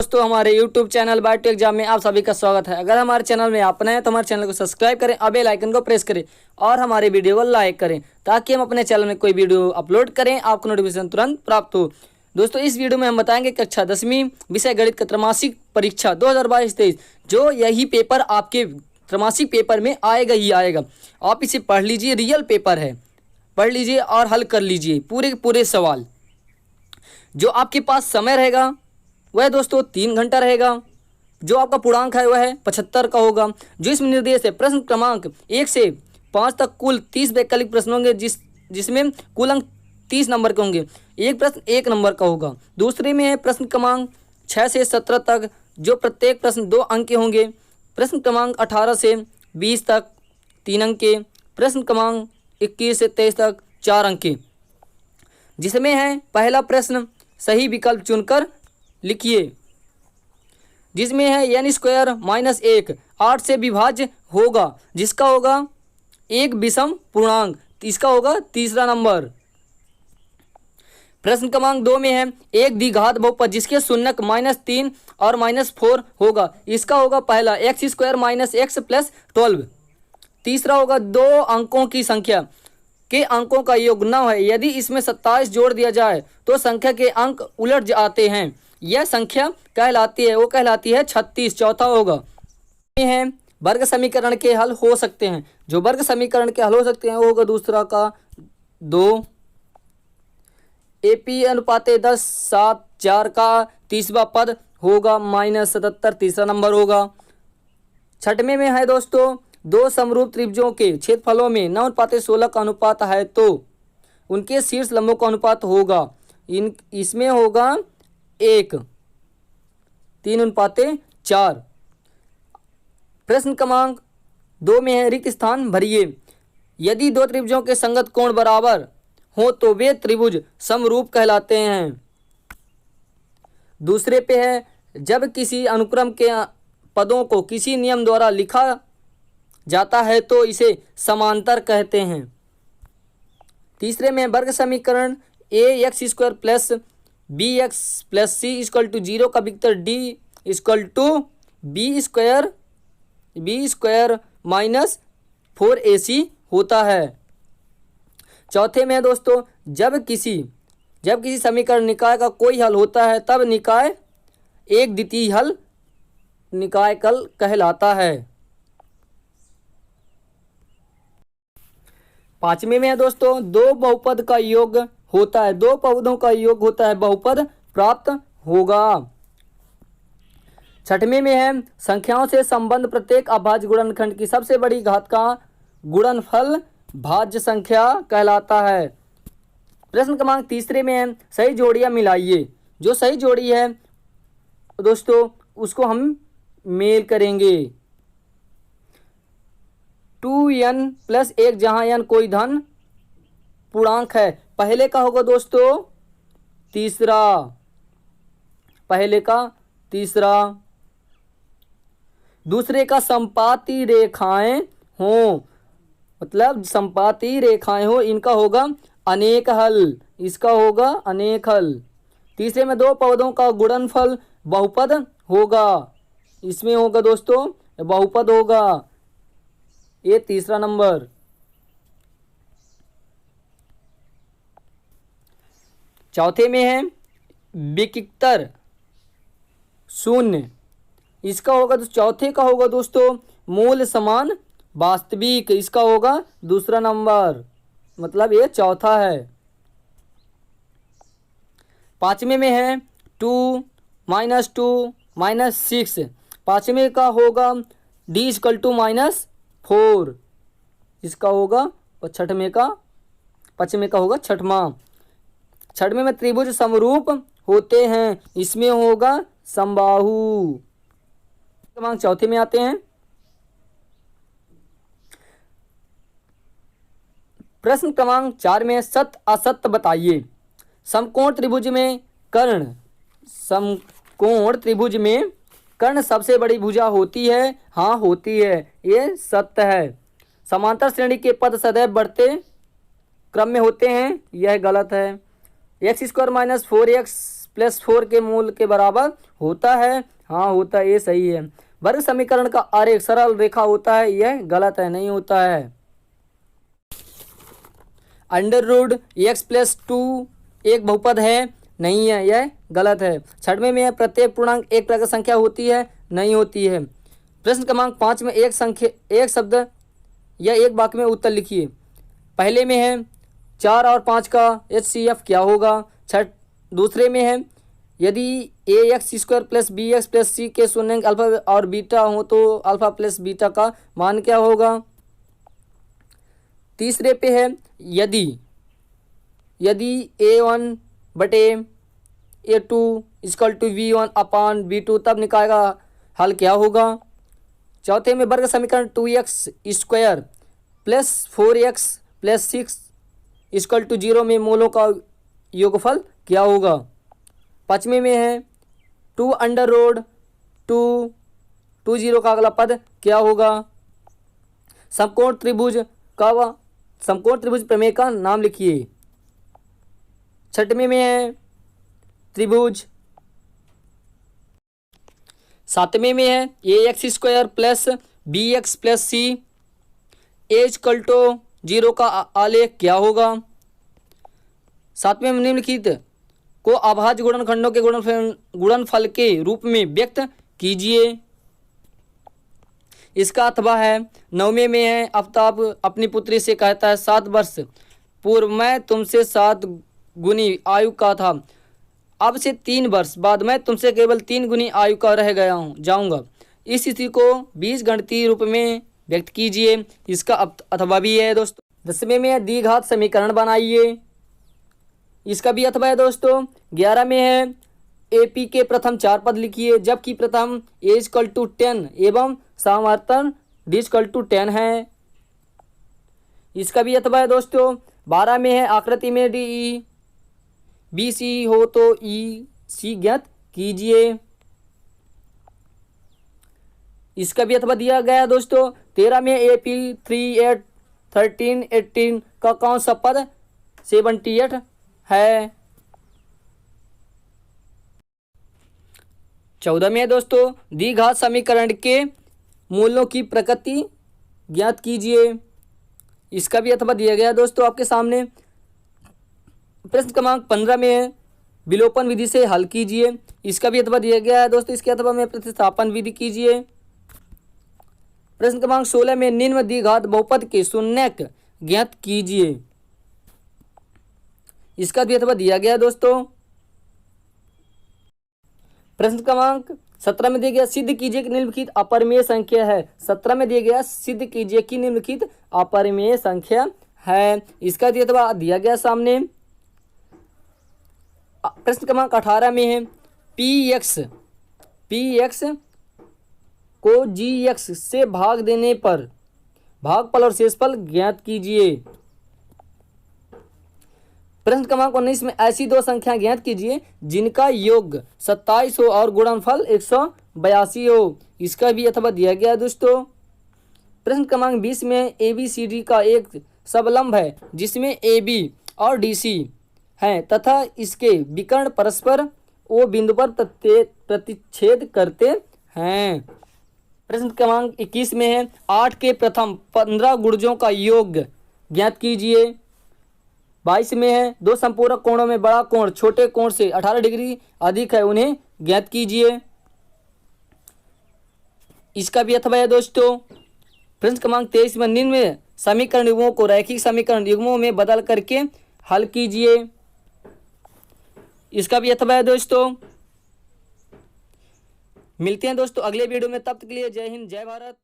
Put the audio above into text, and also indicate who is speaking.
Speaker 1: दोस्तों हमारे YouTube channel bio exam में आप सभी का स्वागत है। अगर हमारे चैनल में आप नए हैं तो हमारे चैनल को सब्सक्राइब करें और बेल आइकन को प्रेस करें और हमारे वीडियो को लाइक करें ताकि हम अपने चैनल में कोई वीडियो अपलोड करें आपको नोटिफिकेशन तुरंत प्राप्त हो। दोस्तों इस वीडियो में हम बताएंगे कक्षा 10वीं विषय गणित का त्रैमासिक परीक्षा 2022-23 जो यही पेपर आपके त्रैमासिक पेपर में आएगा ही आएगा। आप इसे पढ़ लीजिए, रियल पेपर है, पढ़ लीजिए और हल कर लीजिए पूरे पूरे सवाल। जो आपके पास समय रहेगा वह दोस्तों 3 घंटा रहेगा। जो आपका पूर्णांक है वह 75 का होगा। जो इसमें निर्देश है प्रश्न क्रमांक 1 से 5 तक कुल 30 वैकल्पिक प्रश्न होंगे जिसमें कुल अंक 30 नंबर के होंगे। एक प्रश्न 1 नंबर का होगा। दूसरे में है प्रश्न क्रमांक 6 से 17 तक जो प्रत्येक प्रश्न 2 अंक के होंगे। प्रश्न क्रमांक 18 से 20 तक 3 अंक के। प्रश्न क्रमांक 21 से 23 तक 4 अंक के, जिसमें है पहला प्रश्न सही विकल्प चुनकर लिखिए, जिसमें है n² - 8 से विभाज्य होगा, जिसका होगा एक विषम पूर्णांक, इसका होगा तीसरा नंबर। प्रश्न क्रमांक 2 में है एक द्विघात बहुपद जिसके शून्यक -3 और -4 होगा, इसका होगा पहला x² - x + 12। तीसरा होगा 2 अंकों की संख्या के अंकों का योग 9 है, यदि इसमें 27 जोड़ दिया जाए तो संख्या के अंक उलट जाते हैं, यह संख्या कहलाती है, वो कहलाती है 36। चौथा होगा है वर्ग समीकरण के हल हो सकते हैं। जो वर्ग समीकरण के हल हो सकते हैं वो होगा दूसरा का 2 AP अनुपात 10 7 4 का तीसरा पद होगा -77, तीसरा नंबर होगा। छठवें में है दोस्तों 2 समरूप त्रिभुजों के क्षेत्रफलों में 9:16 का अनुपात है तो उनके शीर्ष लंबों का अनुपात होगा, इसमें होगा 1 3:4। प्रश्न क्रमांक 2 में है रिक्त स्थान भरिए। यदि 2 त्रिभुजों के संगत कोण बराबर हो तो वे त्रिभुज समरूप कहलाते हैं। दूसरे पे है जब किसी अनुक्रम के पदों को किसी नियम द्वारा लिखा जाता है तो इसे समांतर कहते हैं। तीसरे में वर्ग समीकरण ax² + bx + c = 0 का विकल्प d = b² - 4ac होता है। चौथे में दोस्तों जब किसी समीकरण निकाय का कोई हल होता है तब निकाय एक द्वितीय हल निकाय कल कहलाता है। पांचवें में है दोस्तों 2 बहुपद का योग होता है, 2 पदों का योग होता है, बहुपद प्राप्त होगा। छठवें में है संख्याओं से संबंध प्रत्येक अभाज्य गुणनखंड की सबसे बड़ी घात का गुणनफल भाज्य संख्या कहलाता है। प्रश्न क्रमांक तीसरे में है सही जोड़ियां मिलाइए। जो सही जोड़ी है दोस्तों उसको हम मेल करेंगे। 2n + 1 जहां n कोई धन पूर्णांक है। पहले का होगा दोस्तों तीसरा, पहले का तीसरा। दूसरे का संपाती रेखाएं हो, मतलब संपाती रेखाएं हो, इनका होगा अनेक हल, इसका होगा अनेक हल। तीसरे में 2 पदों का गुणनफल बहुपद होगा, इसमें होगा दोस्तों बहुपद होगा, ये तीसरा नंबर। चौथे में है विकितर शून्य, इसका होगा चौथे का होगा दोस्तों मूल समान वास्तविक, इसका होगा दूसरा नंबर, मतलब ये चौथा है। पांचवें में है 2 - 2 - 6, पांचवें का होगा d = -4, इसका होगा। और छठवें का होगा छठवां। छठवें में त्रिभुज समरूप होते हैं, इसमें होगा समबाहु। क्रमांक चौथे में आते हैं। प्रश्न क्रमांक 4 में सत्य असत्य बताइए। समकोण त्रिभुज में कर्ण सबसे बड़ी भुजा होती है, हाँ होती है, ये सत्य है। समांतर श्रेणी के पद सदैव बढ़ते क्रम में होते हैं, यह गलत है। x² - 4x प्लस 4 के मूल के बराबर होता है। हाँ होता है, ये सही है। वर्ग समीकरण का आरेख सरल रेखा होता है, यह गलत है, नहीं होता है। अंडर रूट एक्स प्लस 2 एक बहुपद है, नहीं है, यह गलत है। छठवें में प्रत्येक पूर्णांक एक प्राकृत संख्या होती है, नहीं होती है। प्रश्न क्रमांक 5 में एक शब्द या एक वाक्य में उत्तर लिखिए। पहले में है 4 और 5 का HCF क्या होगा। दूसरे में है यदि AX² plus BX plus C के शून्यंक अल्फा और बीटा हो तो अल्फा प्लस बीटा का मान क्या होगा। तीसरे पे है यदि A1 बटे A2 equal to V1 upon V2 तब निकाय का हल क्या होगा। चौथे में वर्ग समीकरण 2x² plus 4x plus 6 equal to 0 में मूलों का योगफल क्या होगा। पाँचवें में है 2 अंडर रोड 2 का अगला पद क्या होगा। समकोण त्रिभुज प्रमेय का नाम लिखिए। छठवें में है त्रिभुज। सातवें में है AX² plus BX plus C equal to 0 का आलेख क्या होगा। सातवें में निम्नलिखित को अभाज्य गुणनखंडों के गुणनफल के रूप में व्यक्त कीजिए। इसका अथवा है। नौवें में है आफ्ताब अपनी पुत्री से कहता है 7 वर्ष पूर्व मैं तुमसे 7 गुनी आयु का था, अब से 3 वर्ष बाद मैं तुमसे केवल 3 गुनी आयु का रह जाऊंगा। इस स्थिति को बीजगणितीय रूप में व्यक्त कीजिए। इसका अथवा भी है दोस्तों। 10वें में है द्विघात समीकरण बनाइए। इसका भी अथवा है दोस्तों। 11 में है AP के प्रथम 4 पद लिखिए, जबकि प्रथम A इक्वल टू 10 एवं समावर्तन D इक्वल टू 10 है। इसका भी अथवा है दोस्तों। 12 में है आकृति में DE BC हो तो EC ज्ञात कीजिए। इसका भी अथवा दिया गया है दोस्तों। 13 में AP 3 8 13 18 का कौन सा पद 78 है। 14 में दोस्तों द्विघात समीकरण के मूलों की प्रकृति ज्ञात कीजिए। इसका भी अथवा दिया गया दोस्तों आपके सामने। प्रश्न क्रमांक 15 में है विलोपन विधि से हल कीजिए। इसका भी अथवा दिया गया है दोस्तों। इसके अथवा में प्रतिस्थापन विधि कीजिए। प्रश्न क्रमांक 16 में निम्न द्विघात बहुपद के शून्यक ज्ञात कीजिए। इसका भी अथवा दिया गया दोस्तों। प्रश्न क्रमांक 17 में दिया गया सिद्ध कीजिए कि निम्नलिखित अपरिमेय संख्या है। 17 में दिया गया सिद्ध कीजिए कि निम्नलिखित अपरिमेय संख्या है। इसका भी अथवा दिया गया सामने। प्रश्न क्रमांक 18 में है px को gx से भाग देने पर भागफल और शेषफल ज्ञात कीजिए। प्रश्न क्रमांक 19 में ऐसी दो संख्या ज्ञात कीजिए जिनका योग 27 हो और गुणनफल 182 हो। इसका भी अथवा दिया गया दोस्तों। प्रश्न क्रमांक 20 में ABCD का एक सबलंब है जिसमें AB और DC हैं तथा इसके विकर्ण परस्पर O बिंदु पर प्रतिच्छेद करते हैं। प्रश्न क्रमांक 21 में है 8 के प्रथम 15 गुणजों का योग ज्ञात कीजिए। 22 में है दो संपूरक कोणों में बड़ा कोण छोटे कोण से 18 डिग्री अधिक है, उन्हें ज्ञात कीजिए। इसका भी अथवा है दोस्तों। प्रश्न क्रमांक 23 में निम्न समीकरण युग्मों को रैखिक समीकरण युग्मों में बदल करके हल कीजिए। इसका भी अथवा है दोस्तों। मिलते हैं दोस्तों अगले वीडियो में, तब तक के लिए जय हिंद जय भारत।